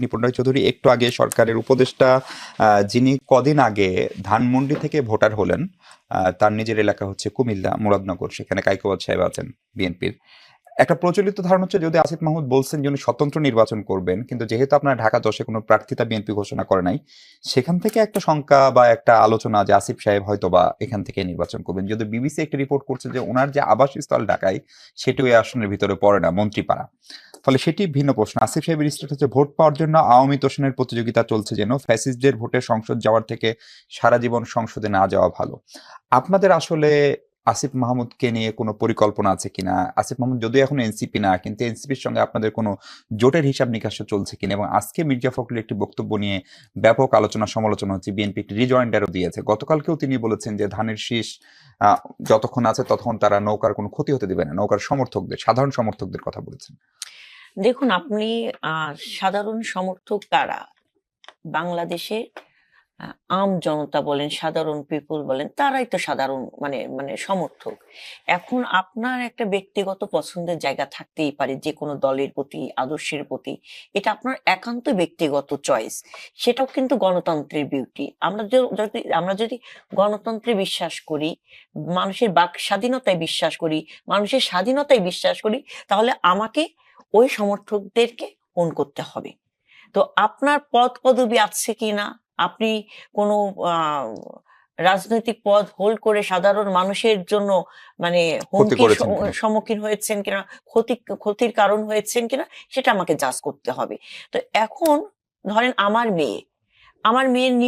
নিপুণ রায় চৌধুরী একটু আগে সরকারের উপদেষ্টা যিনি কদিন আগে ধানমন্ডি থেকে ভোটার হলেন, তার নিজের এলাকা হচ্ছে কুমিল্লা মুরাদনগর, সেখানে কায়কোবাদ সাহেব আছেন বিএনপির। একটা প্রচলিত ধারণা হচ্ছে যদি আসিফ মাহমুদ বলছেন যে উনি স্বতন্ত্র নির্বাচন করবেন, কিন্তু যেহেতু আপনার ঢাকা 10-এ কোনো প্রার্থিতা বিএনপি ঘোষণা করে নাই, সেখান থেকে একটা শঙ্কা বা একটা আলোচনা যে আসিফ সাহেব হয়তো বা এখান থেকে নির্বাচন করবেন। যদি বিবিসি একটা রিপোর্ট করছে যে ওনার যে আবাসস্থল ঢাকায় সেটি ওই আসনের ভিতরে পড়ে না, মন্ত্রীপাড়া। ফলে সেটি ভিন্ন প্রশ্ন। আসিফ সাহেবের স্টেট হচ্ছে ভোট পাওয়ার জন্য আওয়ামী তোষণের প্রতিযোগিতা চলছে, যেন ফ্যাসিস্টদের ভোটে সংসদ যাওয়ার থেকে সারা জীবন সংসদে না যাওয়া ভালো। আপনাদের আসলে আসিফ মাহমুদকে নিয়ে কোনো পরিকল্পনা আছে কিনা? আসিফ মাহমুদ যদিও এখন এনসিপি না, কিন্তু এনসিপির সঙ্গে আপনাদের কোনো জোটের হিসাব নিকাশ চলছে কিনা? এবং আজকে মির্জা ফখরুল একটি বক্তব্য নিয়ে ব্যাপক আলোচনা সমালোচনা হচ্ছে, বিএনপি একটি রিজয়েন্ডারও দিয়েছে। গতকালকেও তিনি বলেছেন যে ধানের শীষ যতক্ষণ আছে ততক্ষণ তারা নৌকার কোনো ক্ষতি হতে দিবে না, নৌকার সমর্থকদের, সাধারণ সমর্থকদের কথা বলেছেন। দেখুন, আপনি সাধারণ সমর্থক কারা? বাংলাদেশে আম জনতা বলেন, সাধারণ পিপল বলেন, তারাই তো সাধারণ মানে মানে সমর্থক। এখন আপনার একটা ব্যক্তিগত পছন্দের জায়গা থাকতেই পারে যে কোনো দলের প্রতি, আদর্শের প্রতি। এটা আপনার একান্ত ব্যক্তিগত চয়েস। সেটাও কিন্তু গণতন্ত্রের বিউটি। আমরা যদি গণতন্ত্রে বিশ্বাস করি, মানুষের বাক স্বাধীনতায় বিশ্বাস করি, মানুষের স্বাধীনতায় বিশ্বাস করি, তাহলে আমাকে ওই সমর্থকদেরকে ওন করতে হবে। তো আপনার পদ পদবি আছে কিনা, আপনি কোনো রাজনৈতিক পদ হোল্ড করে সাধারণ মানুষের জন্য মানে হুমকির সম্মুখীন হয়েছেন কিনা, ক্ষতির কারণ হয়েছেন কিনা, সেটা আমাকে জাজ করতে হবে। তো এখন ধরেন আমার মেয়ে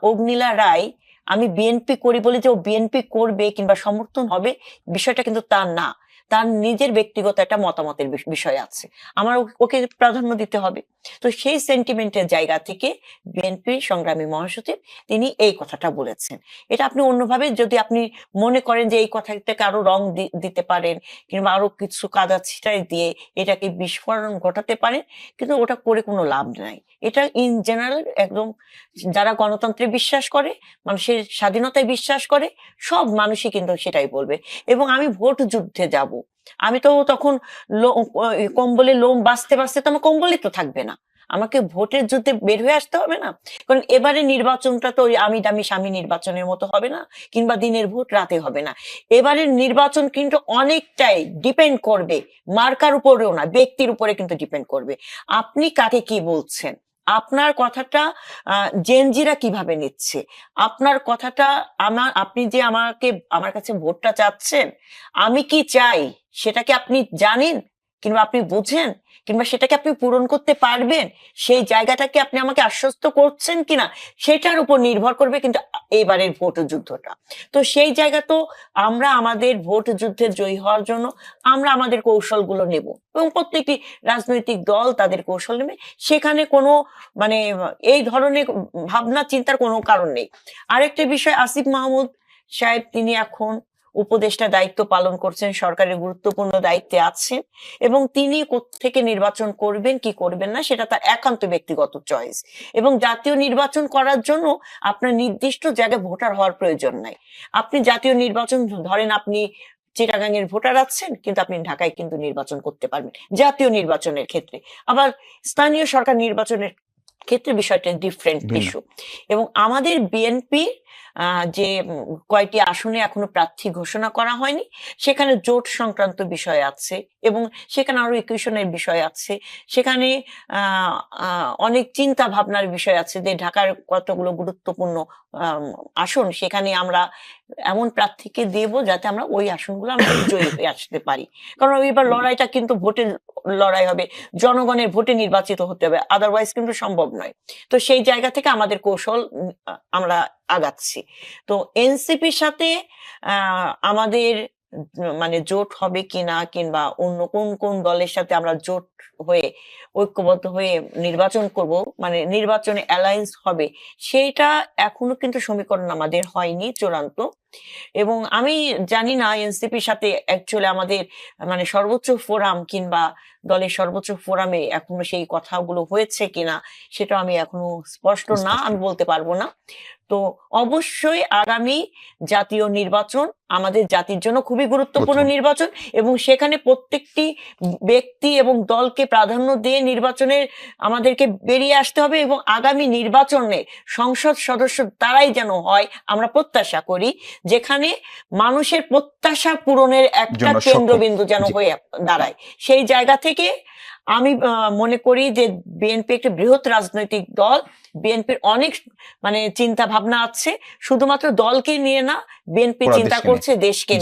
অগ্নিলা রায়, আমি বিএনপি করি বলে যে ও বিএনপি করবে কিংবা সমর্থন হবে, বিষয়টা কিন্তু তার না। তার নিজের ব্যক্তিগত একটা মতামতের বিষয় আছে, আমার ওকে প্রাধান্য দিতে হবে। তো সেই সেন্টিমেন্টের জায়গা থেকে বিএনপির সংগ্রামী মহাসচিব তিনি এই কথাটা বলেছেন। এটা আপনি অন্যভাবে যদি আপনি মনে করেন যে এই কথাটাকে আরো রং দিতে পারেন কিংবা আরো কিছু কাদা ছিটাই দিয়ে এটাকে বিস্ফোরণ ঘটাতে পারেন, কিন্তু ওটা করে কোনো লাভ নাই। এটা ইন জেনারেল একদম যারা গণতন্ত্রে বিশ্বাস করে, মানুষের স্বাধীনতায় বিশ্বাস করে, সব মানুষই কিন্তু সেটাই বলবে। এবং আমি ভোট যুদ্ধে যাব, আমি তো তখন কম্বলে লোম বাঁচতে বাঁচতে তো আমার কম্বলে তো থাকবে না, আমাকে ভোটের যুদ্ধে বের হয়ে আসতে হবে না? কারণ এবারে নির্বাচনটা তো ওই আমি দামি স্বামী নির্বাচনের মতো হবে না, কিংবা দিনের ভোট রাতে হবে না। এবারের নির্বাচন কিন্তু অনেকটাই ডিপেন্ড করবে মার্কার উপরেও না, ব্যক্তির উপরে কিন্তু ডিপেন্ড করবে। আপনি কাকে কি বলছেন, আপনার কথাটা জেনজিরা কিভাবে নিচ্ছে, আপনার কথাটা আপনি যে আমার কাছে ভোটটা চাচ্ছেন, আমি কি চাই সেটা কি আপনি জানেন কিংবা আপনি বুঝেন, কিংবা সেটাকে আপনি পূরণ করতে পারবেন, সেই জায়গাটাকে আপনি আমাকে আশ্বস্ত করছেন কিনা, সেটার উপর নির্ভর করবে কিন্তু এবারের ভোট যুদ্ধটা। তো সেই জায়গা তো আমরা আমাদের ভোট যুদ্ধে জয়ী হওয়ার জন্য আমরা আমাদের কৌশলগুলো নেব, এবং প্রত্যেকটি রাজনৈতিক দল তাদের কৌশল নেবে। সেখানে কোনো মানে এই ধরনের ভাবনা চিন্তার কোনো কারণ নেই। আরেকটা বিষয়, আসিফ মাহমুদ সাহেব তিনি এখন উপদেষ্টা দায়িত্ব পালন করছেন, সরকারের গুরুত্বপূর্ণ দায়িত্বে আছেন, এবং তিনি কোত্থেকে নির্বাচন করবেন কি করবেন না সেটা তার একান্ত ব্যক্তিগত চয়েস। এবং জাতীয় নির্বাচন করার জন্য আপনার নির্দিষ্ট জায়গায় ভোটার হওয়ার প্রয়োজন নাই। আপনি জাতীয় নির্বাচন ধরেন, আপনি চিটাগাং এর ভোটার আছেন, কিন্তু আপনি ঢাকায় কিন্তু নির্বাচন করতে পারবেন জাতীয় নির্বাচনের ক্ষেত্রে। আবার স্থানীয় সরকার নির্বাচনের ক্ষেত্রে বিষয়টা ডিফারেন্ট ইস্যু। এবং আমাদের বিএনপি যে কয়টি আসনে এখনো প্রার্থী ঘোষণা করা হয়নি, সেখানে জোট সংক্রান্ত বিষয় আছে, এবং সেখানে আরো ইকুয়েশনের বিষয় আছে, সেখানে অনেক চিন্তা ভাবনার বিষয় আছে যে ঢাকার কতগুলো গুরুত্বপূর্ণ আসন, সেখানে আমরা এমন প্রার্থীকে দেব যাতে আমরা ওই আসনগুলো আমরা জয়ী হয়ে আসতে পারি। কারণ এবার লড়াইটা কিন্তু ভোটের লড়াই হবে, জনগণের ভোটে নির্বাচিত হতে হবে, আদারওয়াইজ কিন্তু সম্ভব নয়। তো সেই জায়গা থেকে আমাদের কৌশল আমরা আগাচ্ছি। তো এনসিপির সাথে আমাদের মানে জোট হবে কিনা, কিংবা অন্য কোন কোন দলের সাথে আমরা জোট হয়ে ঐক্যবদ্ধ হয়ে নির্বাচন করব, মানে নির্বাচনে অ্যালায়েন্স হবে, সেটা এখনো কিন্তু সমীকরণ আমাদের হয়নি চূড়ান্ত। এবং আমি জানি না এনসিপির সাথে অ্যাকচুয়ালি আমাদের মানে সর্বোচ্চ ফোরাম কিংবা দলের সর্বোচ্চ ফোরামে এখনো সেই কথাগুলো হয়েছে কিনা, সেটা আমি এখনো স্পষ্ট না, আমি বলতে পারবো না। তো তো অবশ্যই আগামী জাতীয় নির্বাচন আমাদের জাতির জন্য খুবই গুরুত্বপূর্ণ নির্বাচন, এবং সেখানে প্রত্যেকটি ব্যক্তি এবং দলকে প্রাধান্য দিয়ে নির্বাচনের আমাদেরকে বেরিয়ে আসতে হবে, এবং আগামী নির্বাচনে সংসদ সদস্য তারাই যেন হয় আমরা প্রত্যাশা করি, যেখানে মানুষের প্রত্যাশা পূরণের একটা জন্য সক্ষম। কেন্দ্রবিন্দু যেন জি। হয়ে দাঁড়ায়। সেই জায়গা থেকে আমি মনে করি যে বিএনপি একটি বৃহৎ রাজনৈতিক দল, বিএনপির অনেক চিন্তা ভাবনা আছে, শুধুমাত্র দলকে নিয়ে না, বিএনপি পুরা চিন্তা দেশকে করছে দেশকে জি। নিয়ে।